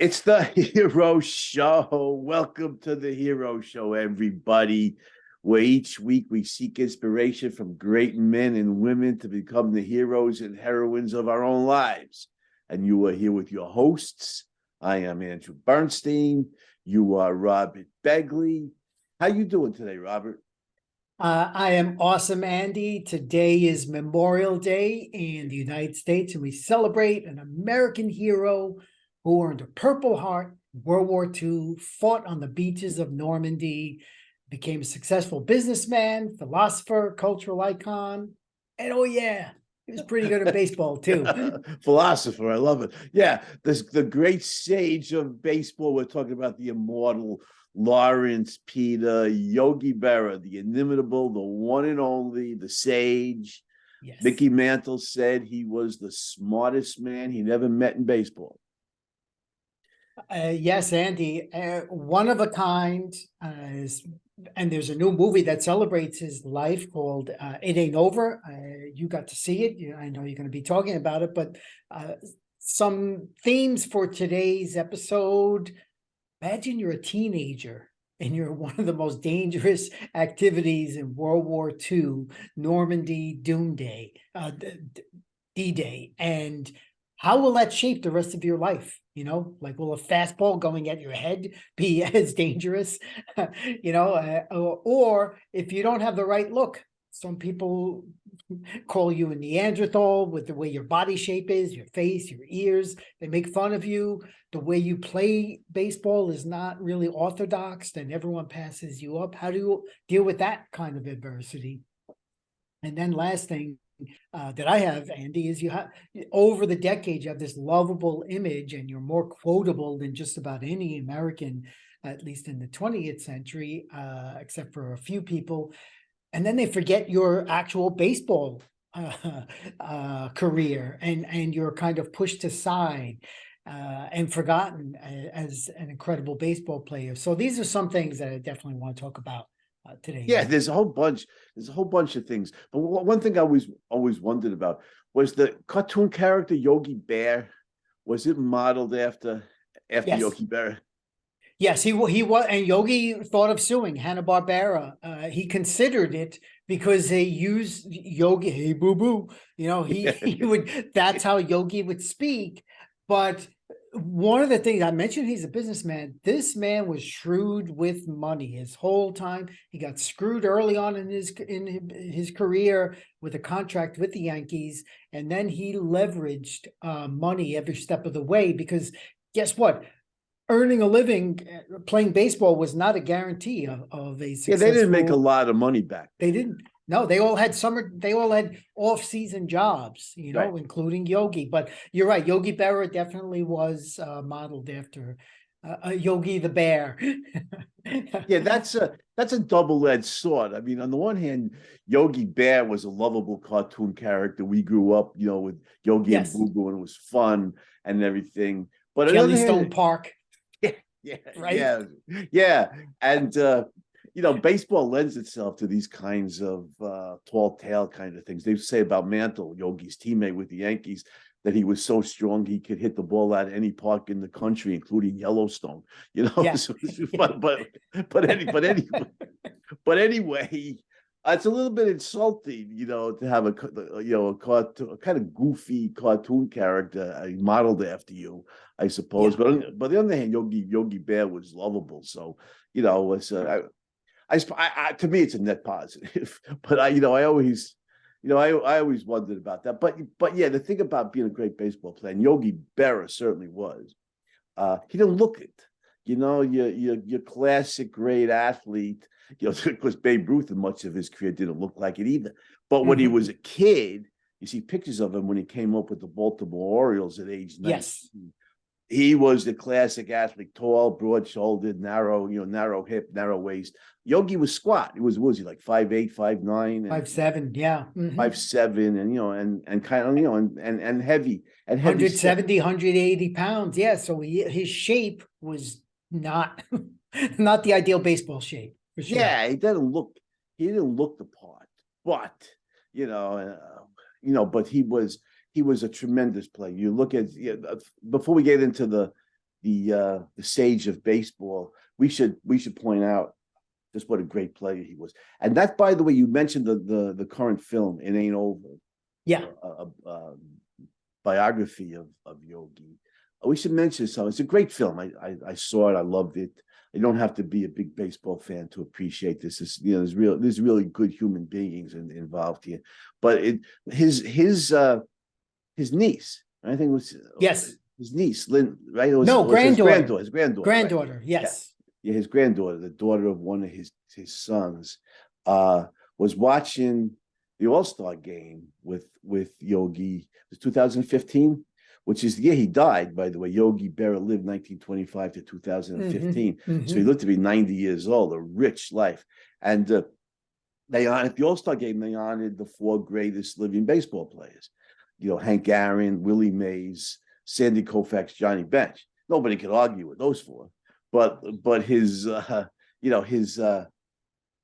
It's the Hero Show. Welcome to the Hero Show, everybody, where each week we seek inspiration from great men and women to become the heroes and heroines of our own lives. And you are here with your hosts. I am Andrew Bernstein. You are Robert Begley. How you doing today, Robert? I am awesome, Andy. Today is Memorial Day in the United States, and we celebrate an American hero who earned a Purple Heart in World War II, fought on the beaches of Normandy, became a successful businessman, philosopher, cultural icon, and oh yeah, he was pretty good at baseball too. Philosopher, I love it. Yeah, the great sage of baseball. We're talking about the immortal Lawrence Peter, Yogi Berra, the inimitable, the one and only, the sage. Yes. Mickey Mantle said he was the smartest man he never met in baseball. Yes, Andy, one of a kind. And there's a new movie that celebrates his life called It Ain't Over. You got to see it. I know you're going to be talking about it, but some themes for today's episode. Imagine you're a teenager and you're one of the most dangerous activities in World War II, Normandy D-Day. And how will that shape the rest of your life? Like, will a fastball going at your head be as dangerous? Or if you don't have the right look, some people call you a Neanderthal with the way your body shape is, your face, your ears. They make fun of you. The way you play baseball is not really orthodox, and everyone passes you up. How do you deal with that kind of adversity? And then last thing that I have, Andy, is you have over the decades, you have this lovable image, and you're more quotable than just about any American, at least in the 20th century, except for a few people. And then they forget your actual baseball career, and you're kind of pushed aside and forgotten as an incredible baseball player. So these are some things that I definitely want to talk about today. Yeah, there's a whole bunch. There's a whole bunch of things. But one thing I always wondered about was the cartoon character Yogi Bear. Was it modeled after Yes. Yogi Berra? Yes, he was, and Yogi thought of suing Hanna-Barbera. He considered it because they used Yogi, hey boo boo, he would. That's how Yogi would speak. But one of the things I mentioned, he's a businessman. This man was shrewd with money his whole time. He got screwed early on in his career with a contract with the Yankees, and then he leveraged money every step of the way, because guess what? Earning a living playing baseball was not a guarantee of a successful. Yeah, they didn't make a lot of money back then. They didn't. No, they all had off-season jobs, Right. including Yogi. But you're right, Yogi Berra definitely was modeled after Yogi the Bear. Yeah, that's a double-edged sword. I mean, on the one hand, Yogi Bear was a lovable cartoon character. We grew up, with Yogi Yes. and Boo Boo, and it was fun and everything. But Jellystone Park. Yeah, right. Yeah. And baseball lends itself to these kinds of tall tale kind of things. They say about Mantle, Yogi's teammate with the Yankees, that he was so strong he could hit the ball at any park in the country, including Yellowstone. Yeah. So, but anyway, it's a little bit insulting, to have a kind of goofy cartoon character modeled after you, I suppose. Yeah. But on the other hand, Yogi Bear was lovable, so it's to me it's a net positive. But I always wondered about that. But yeah, the thing about being a great baseball player, and Yogi Berra certainly was, he didn't look it. Your classic great athlete. Because Babe Ruth in much of his career didn't look like it either. But when he was a kid, you see pictures of him when he came up with the Baltimore Orioles at age 19. Yes. He was the classic athlete, tall, broad-shouldered, narrow hip, narrow waist. Yogi was squat. Was he like 5'8", 5'9", 5'7", yeah. 5'7", and kind of, and heavy. And 170, 180 pounds. Yeah. So his shape was not the ideal baseball shape. For sure. Yeah, he didn't look the part, but but he was a tremendous player. You look at before we get into the the sage of baseball. We should point out just what a great player he was. And that, by the way, you mentioned the current film, It Ain't Over. Yeah. Biography of Yogi. We should mention some. It's a great film. I saw it. I loved it. You don't have to be a big baseball fan to appreciate this. There's really good human beings involved here. But his niece, I think it was yes, his niece, Lynn, right? No, granddaughter. His granddaughter. Granddaughter, right? yes. Yeah, his granddaughter, the daughter of one of his sons, was watching the All-Star game with Yogi. It was 2015, which is the year he died, by the way. Yogi Berra lived 1925 to 2015. So he lived to be 90 years old, a rich life. And they honored the All-Star game, they honored the 4 greatest living baseball players. Hank Aaron, Willie Mays, Sandy Koufax, Johnny Bench. Nobody could argue with those 4. But his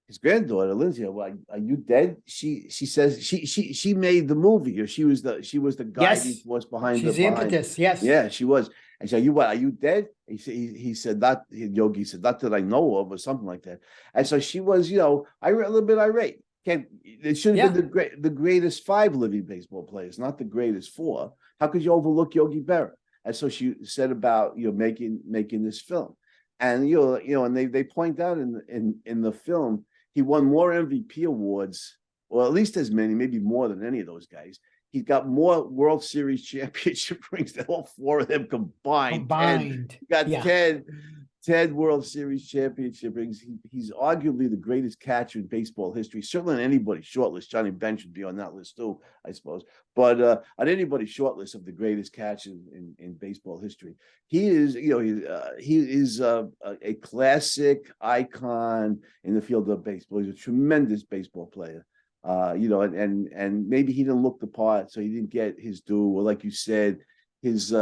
his granddaughter Lindsay, are you dead? She says she made the movie, or she was the guiding force behind the impetus. Yes, yeah, she was. And she said, are you dead? He said that. Yogi said, not that I know of, or something like that. And so she was, a little bit irate. It should have been the greatest 5 living baseball players, not the greatest 4. How could you overlook Yogi Berra? And so she said about making this film. And and they point out in the film, he won more MVP awards, or at least as many, maybe more than any of those guys. He's got more World Series championship rings than all 4 of them combined. He got 10 World Series championship rings. He's arguably the greatest catcher in baseball history. Certainly on anybody's short list. Johnny Bench would be on that list too, I suppose. But on anybody's short list of the greatest catchers in baseball history, he is, he is a classic icon in the field of baseball. He's a tremendous baseball player. And maybe he didn't look the part, so he didn't get his due. Or like you said, his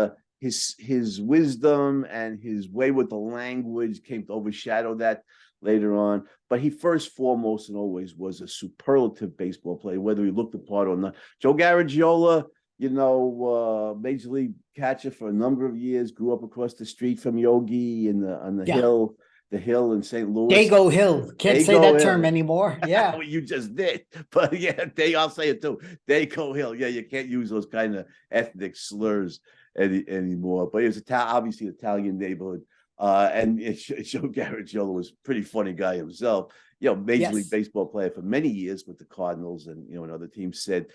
wisdom and his way with the language came to overshadow that later on. But he first, foremost, and always was a superlative baseball player, whether he looked the part or not. Joe Garagiola, major league catcher for a number of years, grew up across the street from Yogi on the hill. The Hill in St. Louis. Dago Hill. Can't say that term anymore. Yeah. Well, you just did. But yeah, I'll say it too. Dago Hill. Yeah, you can't use those kind of ethnic slurs anymore. But it was obviously Italian neighborhood. And Joe Garagiola was a pretty funny guy himself. Major league baseball player for many years with the Cardinals and and other teams. Said,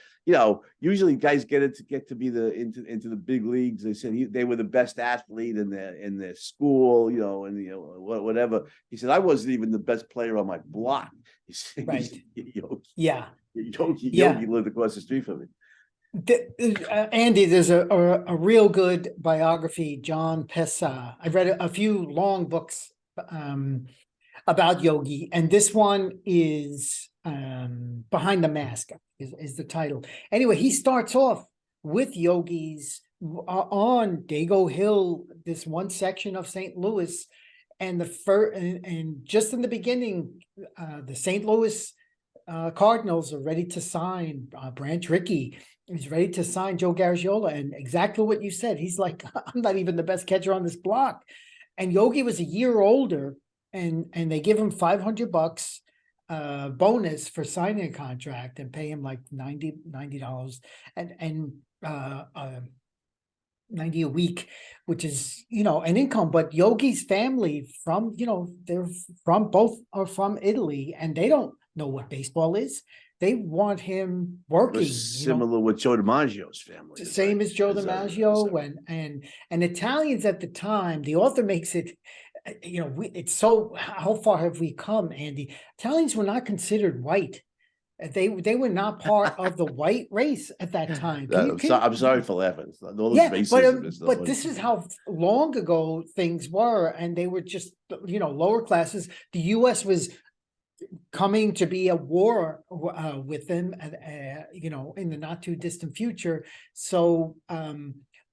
usually guys get to be into the big leagues. They said they were the best athlete in their school, and whatever. He said, I wasn't even the best player on my block. He said, right. Yogi lived across the street from me. Andy, there's a real good biography, John Pessa. I've read a few long books about Yogi, and this one is Behind the Mask is the title. Anyway, he starts off with Yogi's on Dago Hill, this one section of St. Louis, and and just in the beginning, the St. Louis Cardinals are ready to sign Branch Rickey. He's ready to sign Joe Garagiola, and exactly what you said. He's like, I'm not even the best catcher on this block. And Yogi was a year older, and they give him $500 bonus for signing a contract and pay him like $90 and $90 a week, which is an income. But Yogi's family they're both are from Italy, and they don't know what baseball is. They want him working. Similar with Joe DiMaggio's family. Same as Joe DiMaggio and Italians at the time. The author makes it, it's so, how far have we come, Andy? Italians were not considered white. They were not part of the white race at that time. I'm sorry for laughing. But this is how long ago things were, and they were just lower classes. The U.S. was coming to be at war with them, in the not too distant future. So,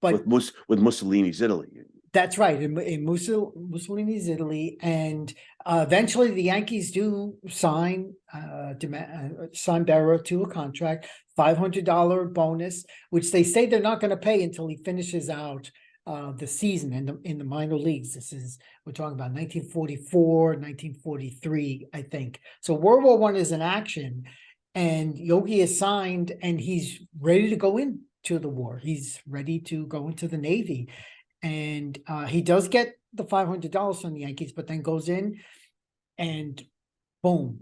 but with Mussolini's Italy. That's right, in Mussolini's Italy, and eventually the Yankees do sign Berra to a contract, $500 bonus, which they say they're not going to pay until he finishes out the season in the minor leagues. We're talking about 1944, 1943, I think. So World War I is in action, and Yogi is signed, and he's ready to go into the war. He's ready to go into the Navy, and he does get the $500 from the Yankees, but then goes in and boom,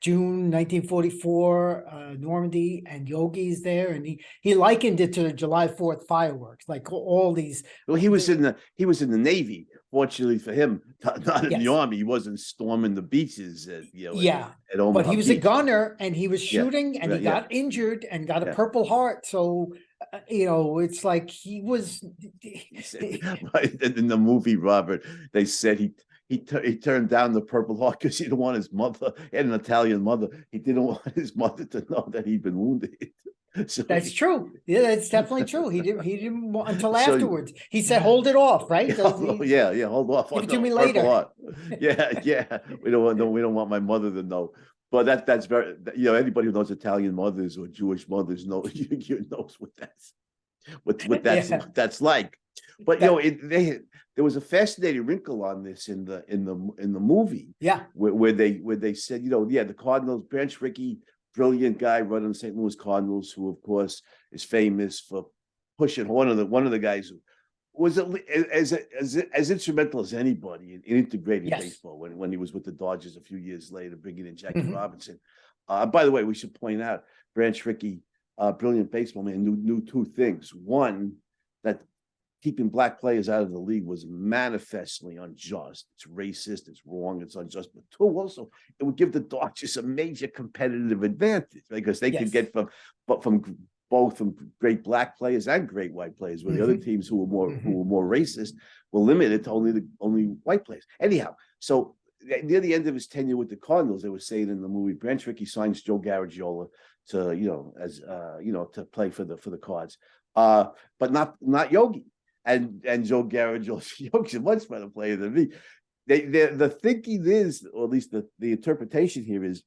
June 1944, Normandy, and Yogi's there, and he likened it to the July 4th fireworks, like all these. Well, he was in the Navy. Fortunately for him, not in the Yes. Army. He wasn't storming the beaches at Yeah, at Omaha but he was a Beach. gnner, and he was Yeah, shooting, and he yeah, got injured and got a yeah. Purple Heart. So, it's like he was. He said, right, in the movie, Robert, they said he turned down the Purple Heart because he didn't want his mother, he had an Italian mother. He didn't want his mother to know that he'd been wounded. So That's true. Yeah, that's definitely true. He didn't want until So- afterwards. He said, "Hold it off," right? yeah, hold off Give on it to the me Purple later. Heart. Yeah. We don't want my mother to know. But that's very, anybody who knows Italian mothers or Jewish mothers knows knows what that's like. But there was a fascinating wrinkle on this in the movie. Yeah. Where they said, the Cardinals, Branch Rickey, brilliant guy running the St. Louis Cardinals, who of course is famous for pushing one of the guys who was as instrumental as anybody in integrating baseball when he was with the Dodgers a few years later, bringing in Jackie Robinson. By the way, we should point out Branch Rickey, brilliant baseball man, knew two things. One, that keeping black players out of the league was manifestly unjust. It's racist, it's wrong, it's unjust. But two, also, it would give the Dodgers a major competitive advantage because they could get from both great black players and great white players, where the other teams who were more racist were limited to only white players. Anyhow, so near the end of his tenure with the Cardinals, they were saying in the movie, Branch Rickey signs Joe Garagiola to to play for the Cards, but not Yogi. And Joe Garagiola, Yogi's a much better player than me. The thinking is, or at least the interpretation here is,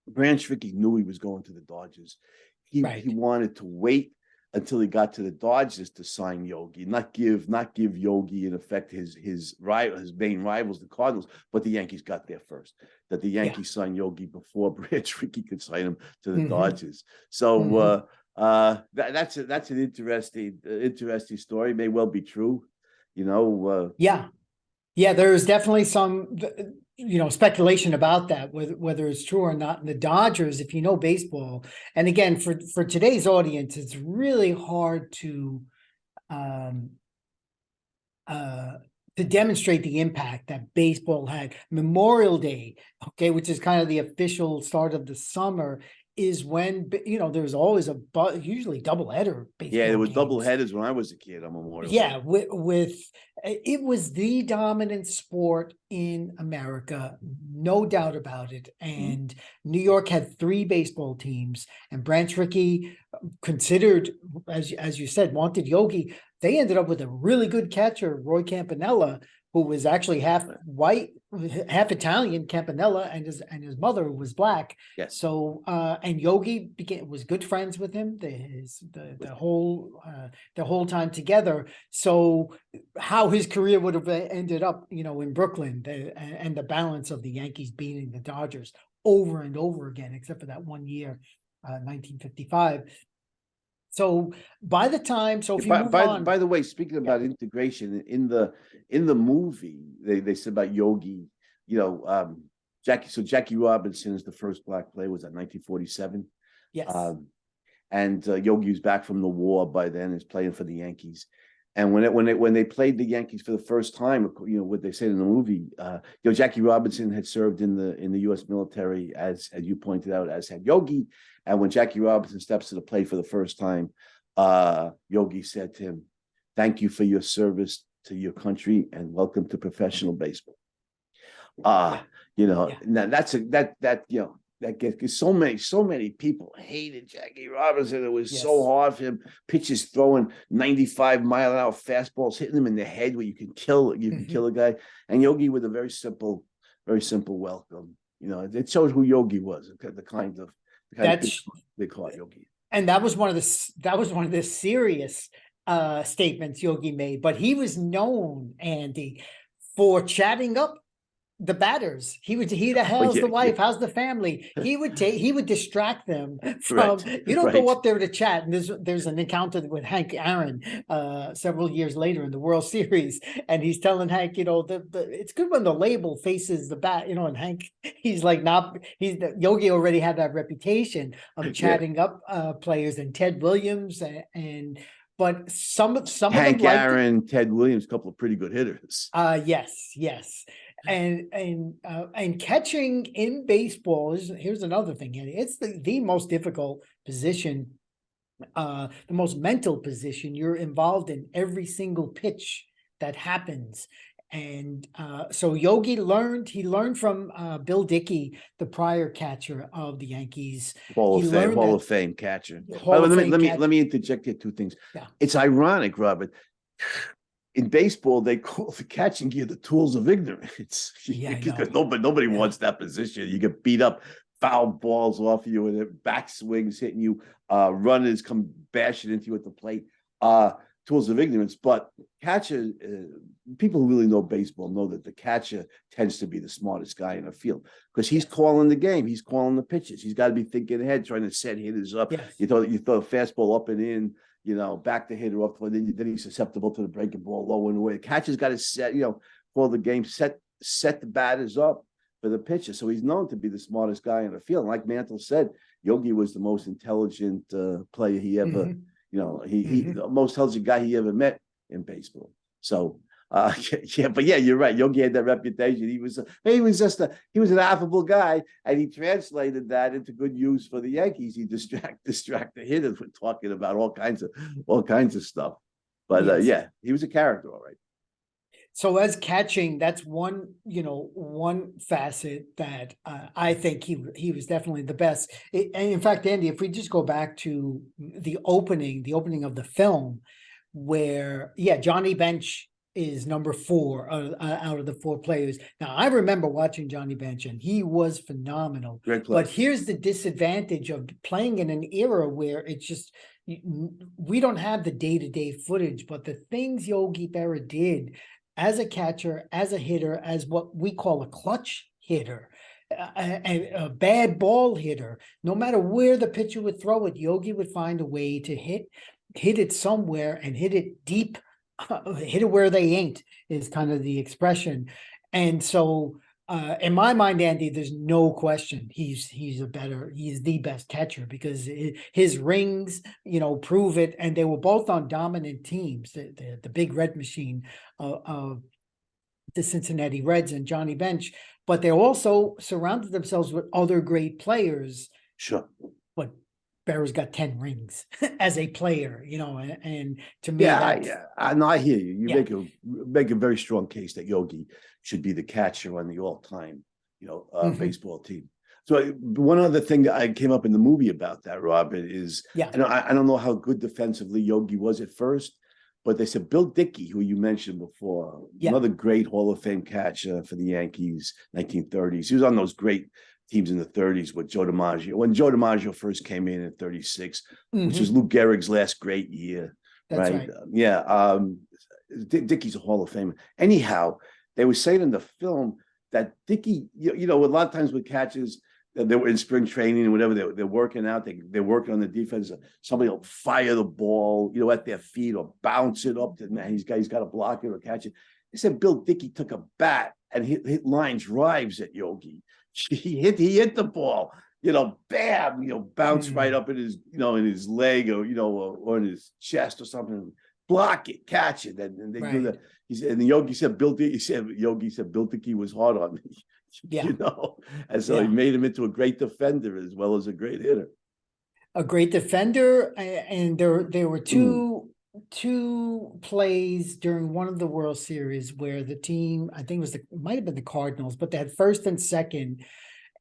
Branch Rickey knew he was going to the Dodgers. He wanted to wait until he got to the Dodgers to sign Yogi, not give Yogi in effect his main rivals, the Cardinals, but the Yankees got there first. That the Yankees signed Yogi before Branch Rickey could sign him to the Dodgers. So that's an interesting story. May well be true, Yeah, there's definitely some speculation about that, whether it's true or not. And the Dodgers, if you know baseball, and again, for today's audience, it's really hard to demonstrate the impact that baseball had. Memorial Day, which is kind of the official start of the summer, is when there's always usually doubleheader baseball. Yeah, there was games. double headers when I was a kid on Memorial Day. Yeah, with it was the dominant sport in America, no doubt about it. And New York had 3 baseball teams, and Branch Rickey, considered, as you said, wanted Yogi. They ended up with a really good catcher, Roy Campanella, who was actually half white, half Italian, Campanella, and his mother was black. Yes. So and Yogi was good friends with him the whole time together. So how his career would have ended up, in Brooklyn, and the balance of the Yankees beating the Dodgers over and over again, except for that one year, 1955. So by the time, if you move on. By the way, speaking about integration in the movie, they said about Yogi, Jackie Robinson is the first black player. Was that 1947? Yes. And Yogi was back from the war by then, is playing for the Yankees. And when they played the Yankees for the first time, what they said in the movie, Jackie Robinson had served in the U.S. military, as you pointed out, as had Yogi. And when Jackie Robinson steps to the plate for the first time, Yogi said to him, "Thank you for your service to your country and welcome to professional baseball." Now that gets so many people hated Jackie Robinson. It was so hard for him. Pitches throwing 95-mile-an-hour fastballs, hitting him in the head where you can kill a guy. And Yogi with a very simple welcome. It showed who Yogi was, the kind of big heart Yogi. And that was one of the serious statements Yogi made, but he was known, Andy, for chatting up the batters. How's yeah, the yeah, wife, how's the family? He would distract them from, right, you don't right. go up there to chat. And there's an encounter with Hank Aaron several years later in the World Series, and he's telling Hank, it's good when the label faces the bat, and Hank, he's like, not Yogi already had that reputation of Yeah. chatting up players, and Ted Williams, and but some of them Hank liked it. Aaron, Ted Williams, a couple of pretty good hitters. Yes. And catching in baseball here's another thing. It's the most difficult position, the most mental position. You're involved in every single pitch that happens. And so Yogi learned from Bill Dickey, the prior catcher of the Yankees. He learned Hall that of Fame catcher. By Hall the of way, Fame let catcher. me interject here two things. Yeah. It's ironic, Robert. In baseball, they call the catching gear the tools of ignorance. Yeah, I Because know. nobody Yeah. wants that position. You get beat up, foul balls off you, and back swings hitting you, runners come bashing into you at the plate. Tools of ignorance. But catcher, people who really know baseball know that the catcher tends to be the smartest guy in the field because he's calling the game. He's calling the pitches. He's got to be thinking ahead, trying to set hitters up. Yes. You throw a fastball up and in, back the hitter up, then he's susceptible to the breaking ball low and away. The catcher's got to set, call the game, set the batters up for the pitcher. So he's known to be the smartest guy in the field. And like Mantle said, Yogi was the most intelligent player he ever. Mhm. He the most intelligent guy he ever met in baseball. So but yeah, you're right. Yogi had that reputation. He was an affable guy, and he translated that into good use for the Yankees. He distract the hitters with talking about all kinds of stuff. But Yes. yeah, he was a character, all right. So as catching, that's one facet that I think he was definitely the best. And in fact, Andy, if we just go back to the opening of the film, where Johnny Bench is number 4 out of the 4 players. Now I remember watching Johnny Bench, and he was phenomenal. Great player. But here's the disadvantage of playing in an era where it's just we don't have the day-to-day footage, but the things Yogi Berra did as a catcher, as a hitter, as what we call a clutch hitter, a bad ball hitter, no matter where the pitcher would throw it, Yogi would find a way to hit it somewhere and hit it deep, hit it where they ain't, is kind of the expression. And so in my mind, Andy, there's no question he's the best catcher, because his rings, prove it. And they were both on dominant teams, the big red machine of the Cincinnati Reds and Johnny Bench, but they also surrounded themselves with other great players. Sure. But Berra's got 10 rings as a player, and to me, I hear you. You make a very strong case that Yogi should be the catcher on the all-time, baseball team. So one other thing that I came up in the movie about that, Robert, is I don't know how good defensively Yogi was at first, but they said Bill Dickey, who you mentioned before, another great Hall of Fame catcher for the Yankees, 1930s. He was on those great teams in the 30s with Joe DiMaggio. When Joe DiMaggio first came in 36, which was Lou Gehrig's last great year. That's right. Dickey's a Hall of Famer. Anyhow, they were saying in the film that Dickey, a lot of times with catchers, they were in spring training and whatever, they're working out, they're working on the defense. Somebody will fire the ball, at their feet, or bounce it up to, man, he's got to block it or catch it. They said Bill Dickey took a bat and hit line drives at Yogi. He hit the ball, bam, bounce right up in his, in his leg or in his chest or something. Block it, catch it, and they do that. And Yogi said Bill Dickey was hard on me. And so he made him into a great defender as well as a great hitter. A great defender, and there were two plays during one of the World Series where the team, I think it might have been the Cardinals, but they had first and second,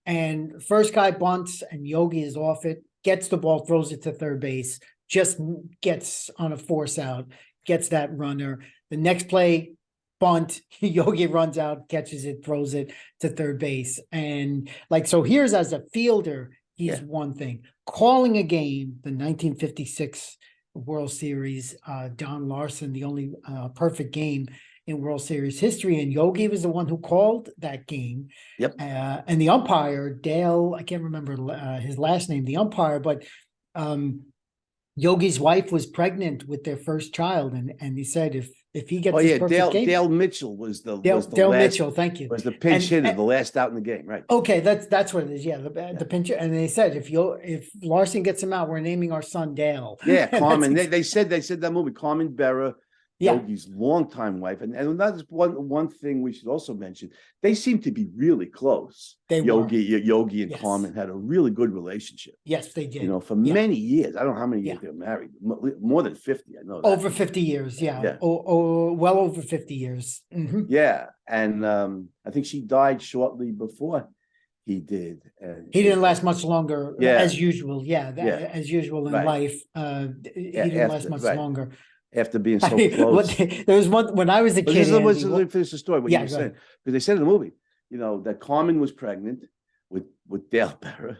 and first guy bunts and Yogi is off it, gets the ball, throws it to third base, just gets on a force out, gets that runner. The next play, bunt, Yogi runs out, catches it, throws it to third base. And so here's, as a fielder, he's one thing. Calling a game, the 1956 World Series, Don Larson, the only perfect game in World Series history, and Yogi was the one who called that game. Yep. And the umpire, Dale, I can't remember his last name, the umpire, but Yogi's wife was pregnant with their first child, and he said if he gets his perfect game, Dale Mitchell was the Dale last, Mitchell, thank you, was the pinch hitter, and the last out in the game, right? okay, that's what it is. Yeah, the pincher, and they said if Larson gets him out, we're naming our son Dale. Yeah, And Carmen. that's They said that movie, Carmen Berra, Yeah. Yogi's longtime wife, and that's one thing we should also mention. They seem to be really close. They were. Yogi and Yes. Carmen had a really good relationship. Yes, they did. You know, for Yeah. many years. I don't know how many years Yeah. they were married. More than 50. I know that. Over 50 years, yeah. Yeah. Well over 50 years. Mhm. Yeah, and I think she died shortly before he did. And He didn't last much longer, Yeah. as usual. Yeah, Yeah. as usual in Right. life. He didn't last much right. longer. After being so There close. was one when I was a But kid. let Andy, me finish the story. What Yeah, you were go saying, ahead. because they said in the movie, you know, that Carmen was pregnant with Dale Berra,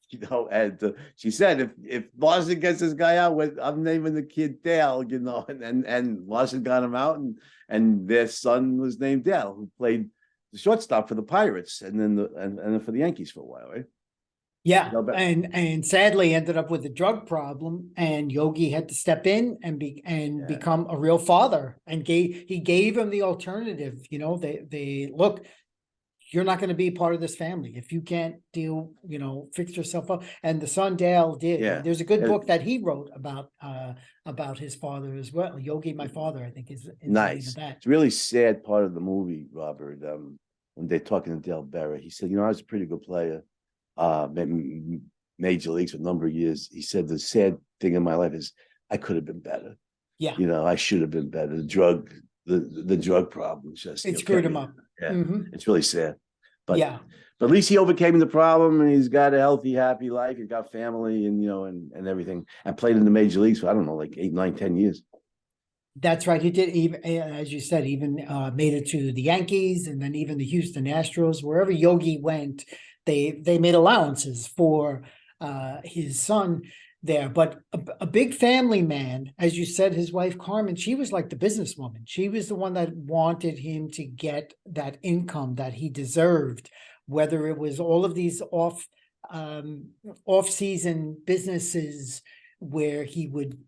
you know, and she said if Larson gets this guy out, I'm naming the kid Dale, you know, and Larson got him out, and their son was named Dale, who played the shortstop for the Pirates, and then then for the Yankees for a while, right? Yeah, Dale Berra. and sadly ended up with a drug problem, and Yogi had to step in and Yeah. become a real father, and he gave him the alternative. You know, they look, you're not going to be part of this family if you can't deal, you know, fix yourself up. And the son Dale did. Yeah. There's a good And- book that he wrote about his father as well. Yogi, my father, I think is the name Nice. of that. It's a really sad part of the movie, Robert. When they're talking to Dale Berra, he said, you know, I was a pretty good player. Major leagues for a number of years. He said the sad thing in my life is I could have been better. Yeah, You know, I should have been better. The drug problem just it screwed him up. Yeah, Mhm. it's really sad. But Yeah. but at least he overcame the problem, and he's got a healthy, happy life. He's got family, and you know, and everything. And played in the major leagues for I don't know, like 8, 9, 10 years. That's right. He did, even as you said, even made it to the Yankees, and then even the Houston Astros. Wherever Yogi went, they made allowances for his son there. But a big family man, as you said, his wife Carmen, she was like the businesswoman. She was the one that wanted him to get that income that he deserved, whether it was all of these off-season businesses where he would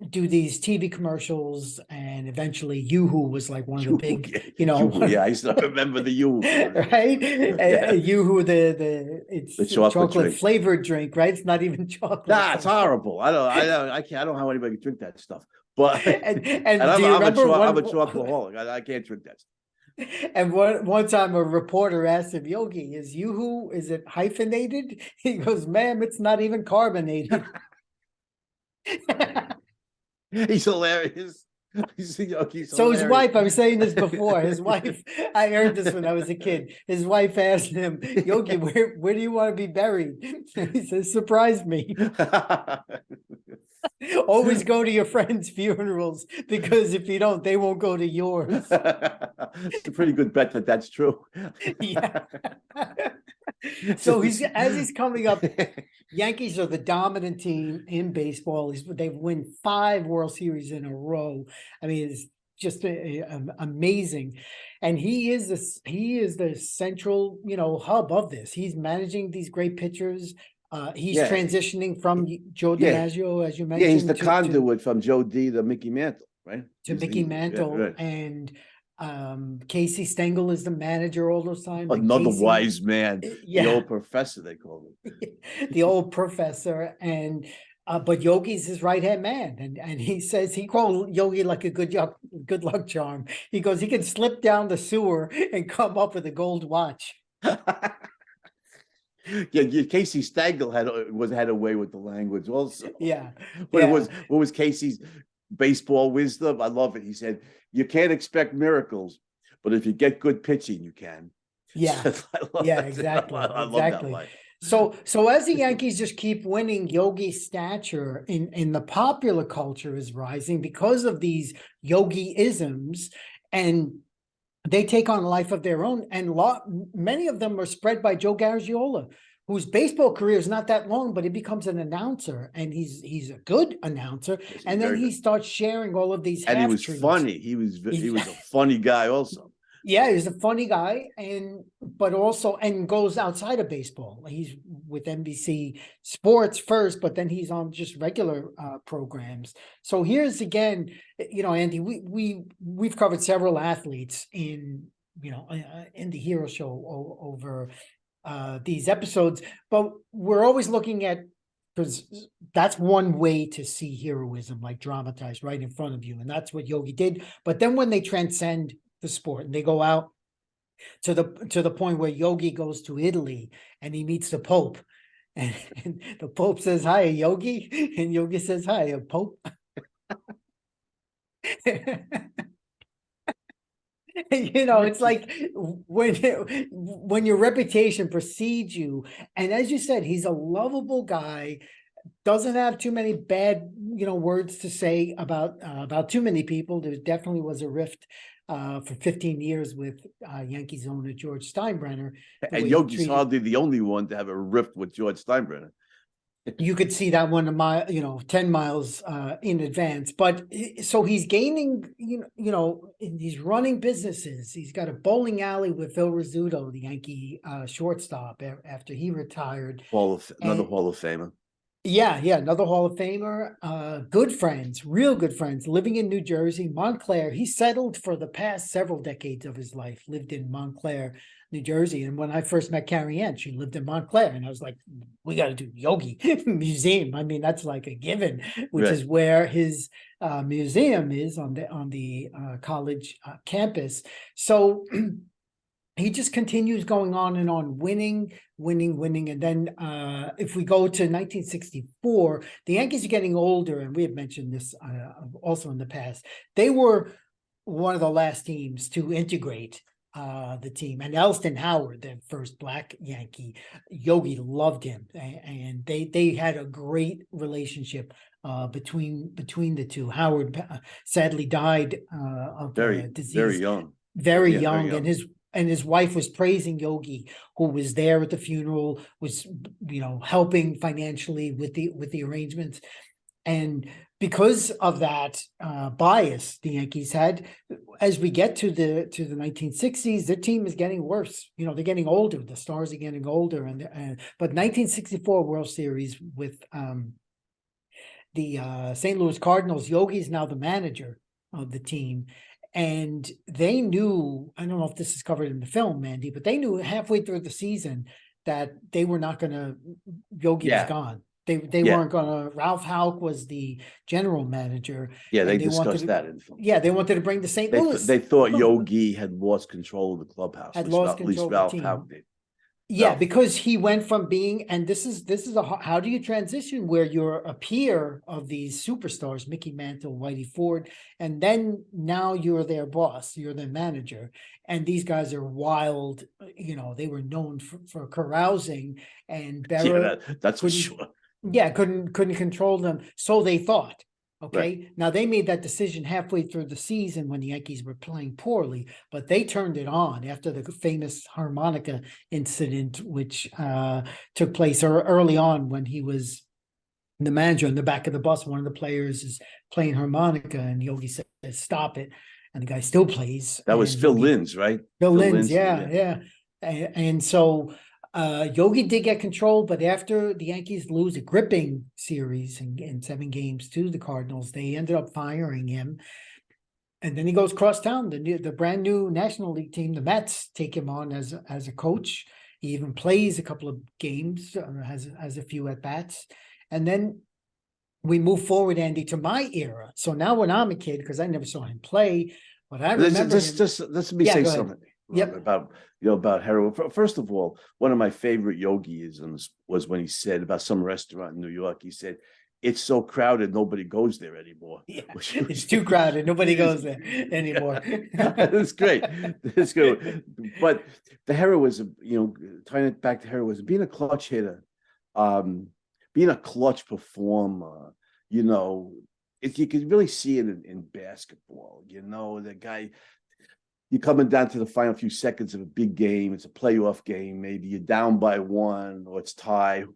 do these TV commercials, and eventually Yoo-Hoo was like one of the big, you know, Yeah, I still remember the Yoo-Hoo. right? Yeah. Yoo-Hoo, it's The chocolate drink. flavored drink, right? It's not even chocolate. Nah, it's horrible. I don't know how anybody can drink that stuff. But And do do you remember I'm a chocoholic. I can't drink that stuff. And one time a reporter asked him, Yogi, is Yoo-Hoo, is it hyphenated? He goes, ma'am, it's not even carbonated. He's hilarious. He's So his wife, I was saying this before, his wife, I heard this when I was a kid. His wife asked him, Yogi, where do you want to be buried? He says, surprise me. Always go to your friends' funerals, because if you don't, they won't go to yours. It's a pretty good bet that that's true. Yeah. So as he's coming up, Yankees are the dominant team in baseball. They've won 5 World Series in a row. I mean, it's just amazing. And he is the central, you know, hub of this. He's managing these great pitchers. He's transitioning from Joe DiMaggio, as you mentioned. Yeah, he's the conduit from Joe D to Mickey Mantle, right? To Mickey Mantle, right. and Casey Stengel is the manager all those times. Another Casey, wise man, yeah. the old professor, they call him. The old professor, and but Yogi's his right-hand man, and he says he called Yogi like a good luck charm. He goes, he can slip down the sewer and come up with a gold watch. Yeah, Casey Stengel had a way with the language also. Yeah, But what was Casey's baseball wisdom? I love it. He said, "You can't expect miracles, but if you get good pitching, you can." Yeah, yeah, exactly. I love that line. So as the Yankees just keep winning, Yogi's stature in the popular culture is rising because of these Yogi-isms, and they take on a life of their own. And many of them are spread by Joe Garagiola, whose baseball career is not that long, but he becomes an announcer, and he's a good announcer. Yes, And then very he good. starts sharing all of these And he half was truths. funny. He was a funny guy also. Yeah, he's a funny guy, but also goes outside of baseball. He's with NBC Sports first, but then he's on just regular programs. So here's again, Andy, we've covered several athletes in in the Hero Show over these episodes, but we're always looking at, because that's one way to see heroism, like dramatized right in front of you, and that's what Yogi did. But then when they transcend the sport and they go out to the point where Yogi goes to Italy and he meets the Pope, and the Pope says, "Hi, Yogi," and Yogi says, "Hi, Pope." It's like when your reputation precedes you, and as you said, he's a lovable guy, doesn't have too many bad words to say about too many people. There definitely was a rift for 15 years with Yankees owner George Steinbrenner. And Yogi's hardly the only one to have a rift with George Steinbrenner. You could see that one a mile, 10 miles in advance. But so he's gaining, he's running businesses. He's got a bowling alley with Phil Rizzuto, the Yankee shortstop, after he retired. Another Hall of Famer. Yeah, another Hall of Famer. Good friends, real good friends, living in New Jersey, Montclair. He settled for the past several decades of his life, lived in Montclair, New Jersey. And when I first met Carrie Ann, she lived in Montclair. And I was like, we got to do Yogi Museum. I mean, that's like a given, which is where his museum is on the college campus. So he just continues going on and on, winning. And then if we go to 1964, the Yankees are getting older, and we have mentioned this also in the past. They were one of the last teams to integrate the team. And Elston Howard, the first Black Yankee, Yogi loved him, and they had a great relationship between the two. Howard sadly died of disease very young. Very young. And his wife was praising Yogi, who was there at the funeral, was helping financially with the arrangements. And because of that bias the Yankees had, as we get to the 1960s, their team is getting worse. They're getting older. The stars are getting older, but 1964 World Series with the St. Louis Cardinals, Yogi is now the manager of the team. And they knew, I don't know if this is covered in the film, Mandy, but they knew halfway through the season that they were not going to, Yogi was gone. They weren't going to, Ralph Houck was the general manager. Yeah, they discussed that in the film. Yeah, they wanted to bring the St. Louis. They thought Yogi had lost control of the clubhouse. Had lost control of the Ralph team. Houck did. Yeah, because he went from being, and this is how do you transition where you're a peer of these superstars, Mickey Mantle, Whitey Ford, and then now you're their boss, you're their manager, and these guys are wild. They were known for carousing, and Berra that's for sure. Yeah, couldn't control them, so they thought. Okay, now they made that decision halfway through the season when the Yankees were playing poorly, but they turned it on after the famous harmonica incident, which took place early on when he was the manager in the back of the bus. One of the players is playing harmonica, and Yogi says, "Stop it," and the guy still plays. That was Phil Linz, right? Phil Linz, yeah. And so Yogi did get control, but after the Yankees lose a gripping series in 7 games to the Cardinals, they ended up firing him. And then he goes cross town. The brand new National League team, the Mets, take him on as a coach. He even plays a couple of games, has a few at bats. And then we move forward, Andy, to my era. So now when I'm a kid, because I never saw him play, but I remember let me say something. About heroin. First of all, one of my favorite Yogi-isms was when he said about some restaurant in New York. He said, "It's so crowded, nobody goes there anymore." Yeah, it's too crowded, nobody goes there anymore. That's great. That's good. But the heroism, tying it back to heroism, being a clutch hitter, being a clutch performer, you can really see it in basketball. The guy. you're coming down to the final few seconds of a big game. It's a playoff game. Maybe you're down by one or it's tied.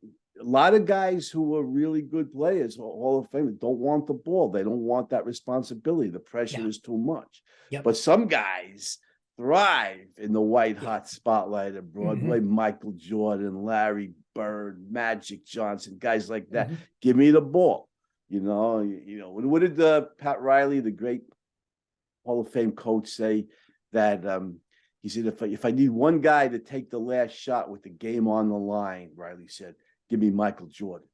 A lot of guys who are really good players, Hall of Fame, don't want the ball. They don't want that responsibility. The pressure is too much. Yep. But some guys thrive in the white hot spotlight of Broadway. Michael Jordan, Larry Bird, Magic Johnson, guys like that. Give me the ball. You know, what did Pat Riley, the great Hall of Fame coach, say? That he said, if I need one guy to take the last shot with the game on the line, Riley said, give me Michael Jordan.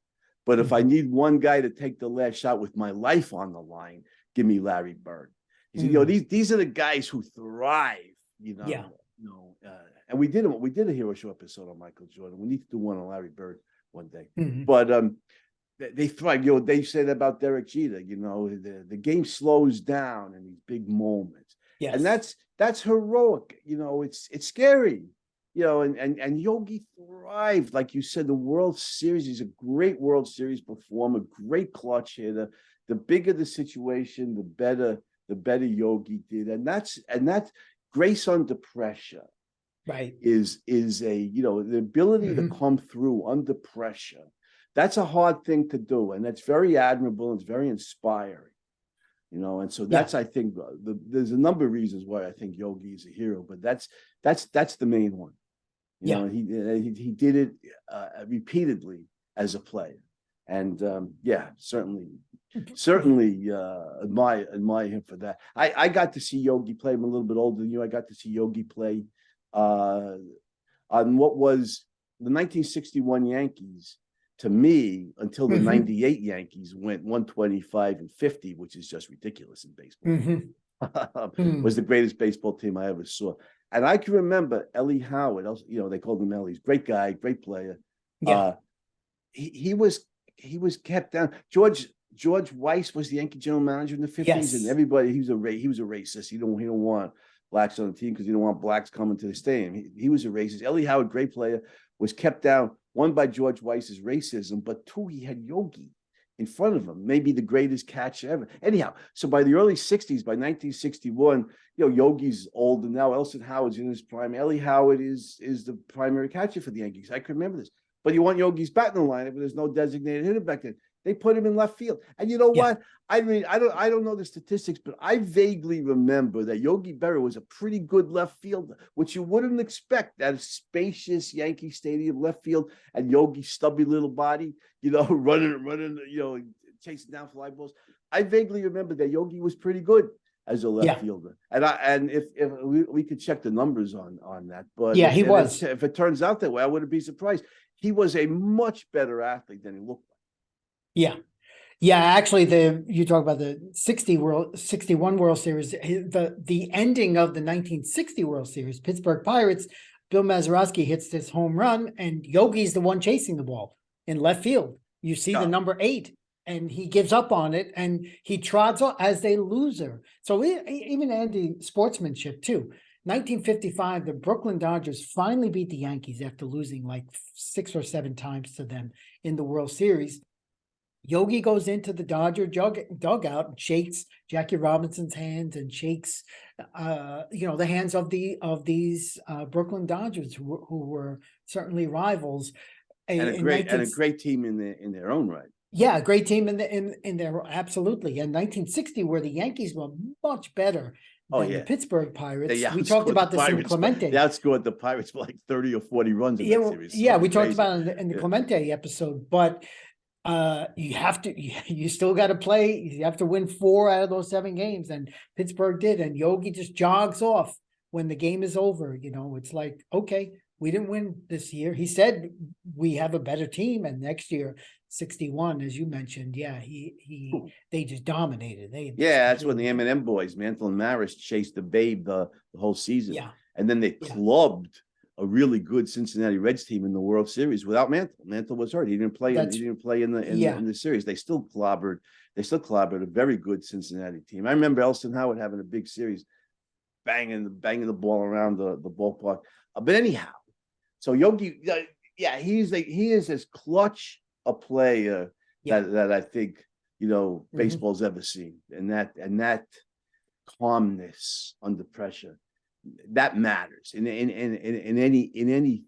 But if I need one guy to take the last shot with my life on the line, give me Larry Bird. He said, these are the guys who thrive, and we did a hero show episode on Michael Jordan. We need to do one on Larry Bird one day. But they thrive. They said about Derek Jeter, the game slows down in these big moments. Yes. And that's heroic. It's scary. And Yogi thrived, like you said, the World Series. He's a great World Series performer, great clutch hitter. The bigger the situation, the better Yogi did. And that's grace under pressure. Right. Is the ability to come through under pressure. That's a hard thing to do. And that's very admirable. And it's very inspiring. And so that's, I think, there's a number of reasons why I think Yogi is a hero, but that's the main one. He did it repeatedly as a player, and certainly admire him for that. I got to see Yogi play. I'm a little bit older than you. I got to see Yogi play on what was the 1961 Yankees. To me, until the 98 Yankees went 125 and 50, which is just ridiculous in baseball. Was the greatest baseball team I ever saw. And I can remember Ellie Howard, they called him Ellie. Great guy, great player. Yeah. He was kept down. George Weiss was the Yankee general manager in the 50s, and everybody, he was a racist. He don't want blacks on the team because he don't want blacks coming to the stadium. He was a racist. Ellie Howard, great player, was kept down. One, by George Weiss's racism, but two, he had Yogi in front of him, maybe the greatest catcher ever. Anyhow, so by the early 60s, by 1961, Yogi's old, and now Elson Howard's in his prime. Ellie Howard is the primary catcher for the Yankees. I can remember this. But you want Yogi's bat in the lineup, but there's no designated hitter back then. They put him in left field. And you know what? I mean, I don't know the statistics, but I vaguely remember that Yogi Berra was a pretty good left fielder, which you wouldn't expect at a spacious Yankee Stadium left field, and Yogi's stubby little body, running, chasing down fly balls. I vaguely remember that Yogi was pretty good as a left fielder. And if we could check the numbers on that, but he was. If it turns out that way, I wouldn't be surprised. He was a much better athlete than he looked like. Yeah. Actually, you talk about the 61 World Series, the ending of the 1960 World Series, Pittsburgh Pirates, Bill Mazeroski hits this home run, and Yogi's the one chasing the ball in left field. You see the number 8, and he gives up on it, and he trots off as a loser. So even Andy, sportsmanship too. 1955, the Brooklyn Dodgers finally beat the Yankees after losing like 6 or 7 times to them in the World Series. Yogi goes into the Dodger dugout and shakes Jackie Robinson's hands and shakes, the hands of these Brooklyn Dodgers who were certainly rivals. And a great team in their own right. Yeah, a great team in their absolutely. And 1960, where the Yankees were much better than the Pittsburgh Pirates. We talked about this in Clemente. They outscored the Pirates for like 30 or 40 runs in that series. We talked about it in the Clemente episode, but you still got to play. You have to win 4 out of those 7 games, and Pittsburgh did. And Yogi just jogs off when the game is over. It's like, okay, we didn't win this year. He said we have a better team, and next year, 61, as you mentioned, they just dominated. That's when the M&M boys, Mantle and Maris, chased the Babe the whole season. Yeah, and then they clubbed a really good Cincinnati Reds team in the World Series without Mantle. Mantle was hurt. He didn't play in the series. They still clobbered a very good Cincinnati team. I remember Elson Howard having a big series, banging the ball around the ballpark. But anyhow, so Yogi, he is as clutch a player that I think baseball's ever seen, and that calmness under pressure. that matters in any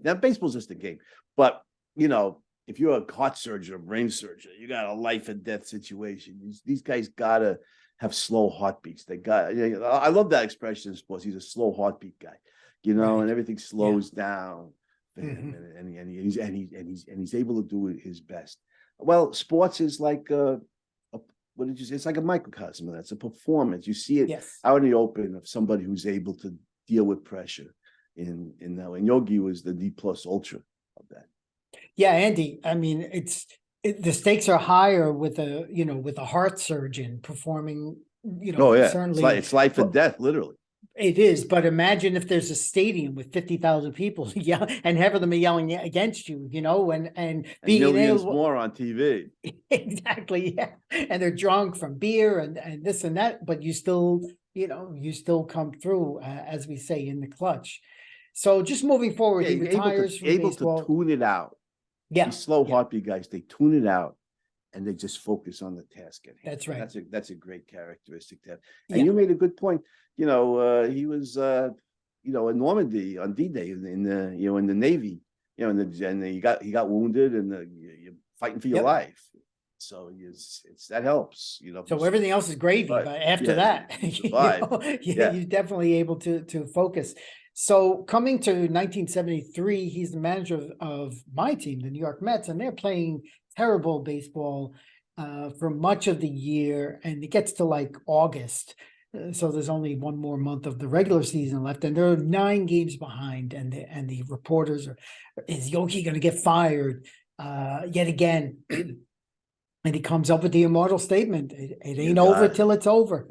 now baseball's just a game, but you know, if you're a heart surgeon or brain surgeon, you got a life and death situation. These guys gotta have slow heartbeats. They got, you know, I love that expression in sports. He's a slow heartbeat guy, you know, Right. and everything Yeah. slows down for him, Mhm. and he's able to do his best. Well, sports is like what did you say? It's like a microcosm of that. It's a performance. You see it Yes. out in the open of somebody who's able to deal with pressure in that way. And Yogi was the D plus ultra of that. Yeah, Andy, I mean, the stakes are higher with a, you know, with a heart surgeon performing, you Oh know, yeah, certainly. it's life and But death, literally. it is, but imagine if there's a stadium with 50,000 people, yeah, and half of them are yelling against you, you know, and And being millions able, more on TV. exactly, yeah, and they're drunk from beer and this and that, but you still, you know, you still come through, as we say, in the clutch. So just moving forward, Yeah, he you're retires from able to baseball. tune it out. Yeah, These slow yeah, heartbeat guys, they tune it out and they just focus on the task at hand. that's right. That's a great characteristic to have. And Yeah. you made a good point. You know, he was you know, in Normandy on D-Day in the, you know, in the Navy, you know, and he got wounded and you're fighting for your Yep. life. So it's that helps, you know. So everything else is gravy, Right. but after Yeah, that, you you survive. know, Yeah. you're definitely able to focus. So coming to 1973, he's the manager of my team, the New York Mets, and they're playing terrible baseball for much of the year, and it gets to like August. So there's only one more month of the regular season left, and they're 9 games behind. And the reporters are, is Yogi going to get fired yet again? And he comes up with the immortal statement: "It You ain't over got till it's over."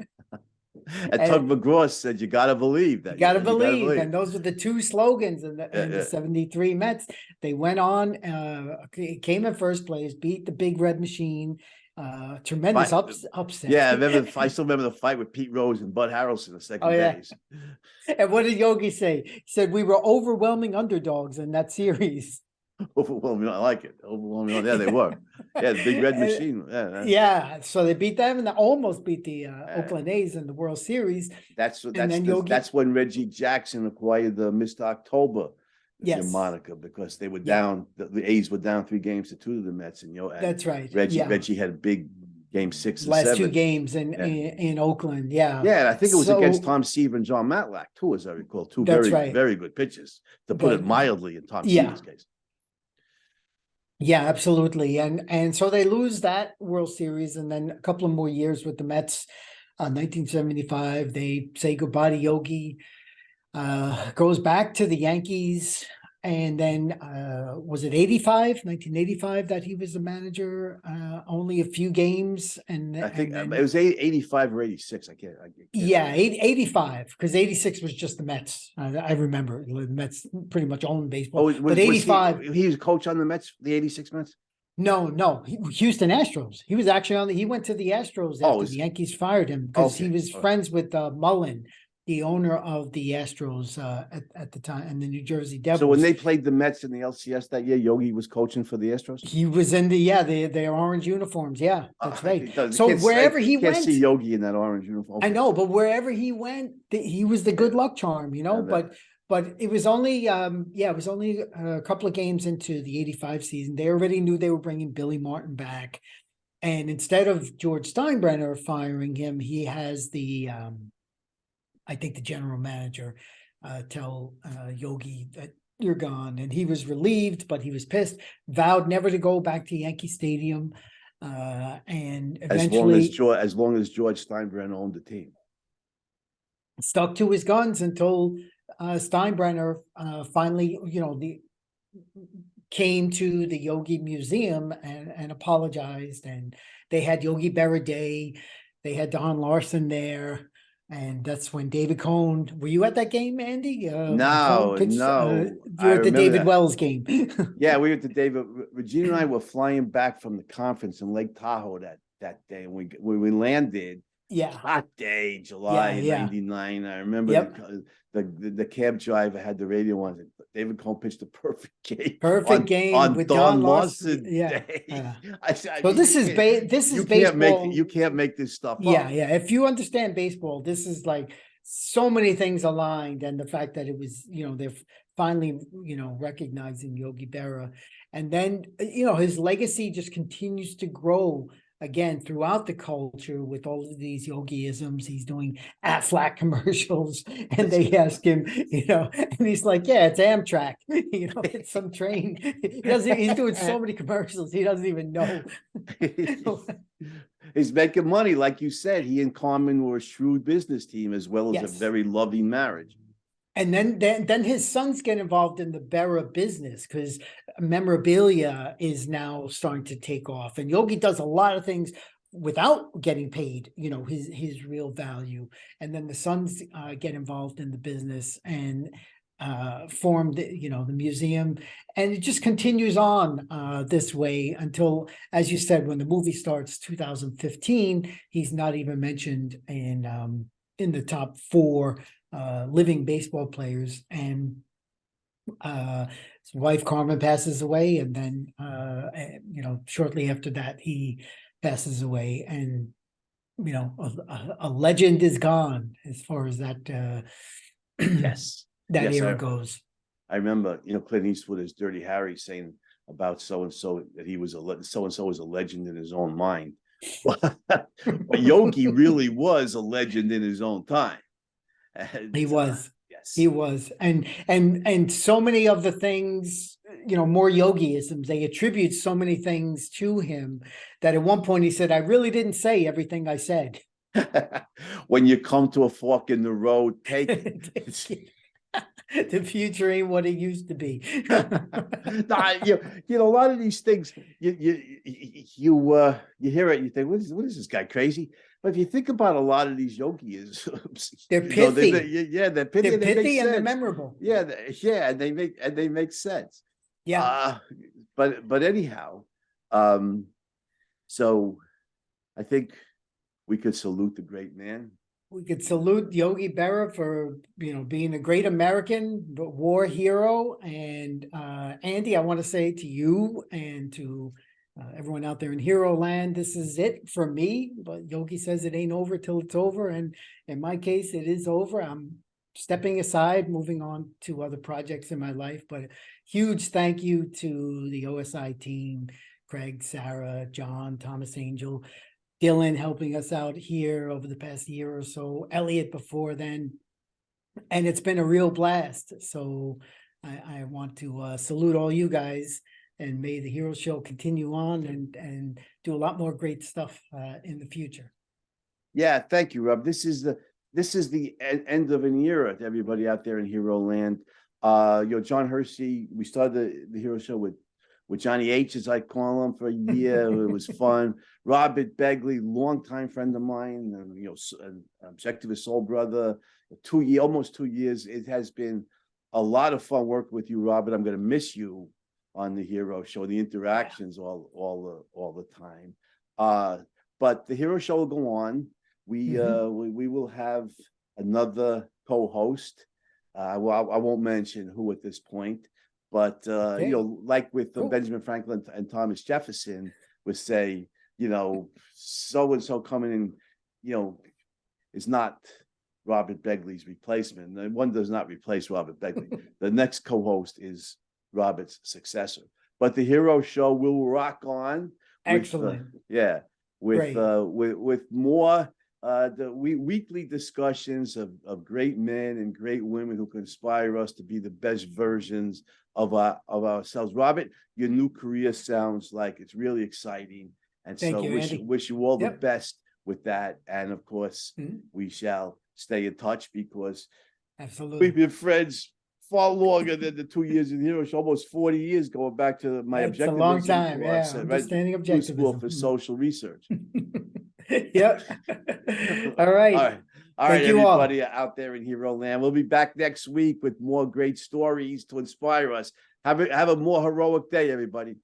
and Tug And McGraw said you gotta believe you that. got to Yeah, you gotta believe, believe. and those were the two slogans in Yeah, the yeah. 73 Mets. They went on, came in first place, beat the Big Red Machine. Tremendous Fight. upset. Yeah, I still remember the fight with Pete Rose and Bud Harrelson, the Oh second yeah. base. And what did Yogi say? He said we were overwhelming underdogs in that series. Overwhelming, I like it. Overwhelming, yeah, they were. Yeah, the Big Red And- Machine. Yeah, yeah, so they beat them and they almost beat the uh, Oakland A's in the World Series. And then Yogi, that's when Reggie Jackson acquired the Mr. October, you know, yes, moniker, because they were yeah, down. The A's were down 3 games to 2 to the Mets, and that's right. Reggie had a big game 6 and Last 2 7. games Yeah. in Oakland. Yeah. Yeah, and I think it was against So Tom Seaver and John Matlack too, as I recall. Two that's very, right. very good pitches, to put it That, mildly, in Tom yeah. Seaver's case. Yeah, absolutely. And so they lose that World Series, and then a couple of more years with the Mets. 1975, they say goodbye to Yogi. Goes back to the Yankees, and then was it 1985 that he was the manager? Only a few games, I think then it was 85 or 86. I can't yeah, remember. 85, because 86 was just the Mets. I remember the Mets pretty much owned baseball. Oh, But 85, he was coach on the Mets, the 86 Mets? no, Houston Astros. He was actually he went to the Astros Oh, after the Yankees fired him because he okay. was friends with Mullen, the owner of the Astros at the time, and the New Jersey Devils. So when they played the Mets in the LCS that year, Yogi was coaching for the Astros? He was in their orange uniforms. Yeah, that's right. So Can't wherever he can't went, see Yogi in that orange uniform. I Okay. know, but wherever he went, he was the good luck charm, you know. Yeah, But it was only it was only a couple of games into the 85 season. They already knew they were bringing Billy Martin back, and instead of George Steinbrenner firing him, he has the I think the general manager tell Yogi that you're gone, and he was relieved, but he was pissed. Vowed never to go back to Yankee Stadium, and eventually as long as George Steinbrenner owned the team. Stuck to his guns until Steinbrenner finally, came to the Yogi Museum and apologized, and they had Yogi Berra Day. They had Don Larson there, and that's when David Cohn. Were you at that game, Andy? No. You were at the David Wells game. Yeah, we were at the David. Regina and I were flying back from the conference in Lake Tahoe that day, and we landed. Yeah, Hot day, July '99. I remember the cab driver had the radio on. David Cohn pitched a perfect game. On with Don Larson Day. So this is baseball. You can't make this stuff up. Yeah. If you understand baseball, this is like so many things aligned, and the fact that it was, they're finally, recognizing Yogi Berra. And then, his legacy just continues to grow again throughout the culture with all of these Yogi-isms. He's doing Aflac commercials, and they ask him, and he's like, yeah, it's Amtrak, it's some train. He's doing so many commercials, he doesn't even know. He's making money, like you said. He and Carmen were a shrewd business team, as well as a very loving marriage. And then his sons get involved in the Berra business, because memorabilia is now starting to take off. And Yogi does a lot of things without getting paid, his real value. And then the sons get involved in the business and formed, the museum. And it just continues on this way until, as you said, when the movie starts, 2015, he's not even mentioned in the top 4 living baseball players. And his wife Carmen passes away, and then shortly after that he passes away, and a legend is gone as far as that yes that yes, era goes. I remember, Clint Eastwood as Dirty Harry saying about so-and-so that he was so-and-so was a legend in his own mind. But Yogi really was a legend in his own time. And, he was. Yes, he was. And so many of the things, more Yogi-isms, they attribute so many things to him that at one point he said, I really didn't say everything I said. When you come to a fork in the road, take it. The future ain't what it used to be. Nah, a lot of these things, you hear it, and you think, what is this guy crazy? But if you think about a lot of these Yogi-isms, they're pithy. They're pithy, they're pithy, and they're memorable. Yeah, and they make sense. Yeah. But anyhow, so I think we could salute the great man. We could salute Yogi Berra for, being a great American war hero. And Andy, I want to say to you and to everyone out there in Hero Land, this is it for me. But Yogi says it ain't over till it's over. And in my case, it is over. I'm stepping aside, moving on to other projects in my life. But huge thank you to the OSI team, Craig, Sarah, John, Thomas Angel, Dylan helping us out here over the past year or so, Elliot before then. And it's been a real blast. So I want to salute all you guys, and may the Hero Show continue on and do a lot more great stuff in the future. Yeah, thank you, Rob. This is the end of an era to everybody out there in Hero Land. John Hersey, we started the Hero Show with Johnny H, as I call him, for a year. It was fun. Robert Begley, longtime friend of mine, an Objectivist soul brother. Almost 2 years. It has been a lot of fun working with you, Robert. I'm going to miss you on the Hero Show, the interactions all the time. But the Hero Show will go on. We will have another co-host. I won't mention who at this point. But, like with Benjamin Franklin and Thomas Jefferson would say, so-and-so coming in, is not Robert Begley's replacement. One does not replace Robert Begley. The next co-host is Robert's successor. But the Hero Show will rock on. Excellent. With more weekly discussions of great men and great women who can inspire us to be the best versions of ourselves. Robert, your new career sounds like it's really exciting, and wish you all the best with that. And of course, we shall stay in touch, because we've been friends far longer than the 2 years in the Hero Show, almost 40 years, going back to my objectivism. It's a long time, understanding objectivism. School for Social Research. Yep. All right. All right, everybody out there in Hero Land. We'll be back next week with more great stories to inspire us. Have a more heroic day, everybody.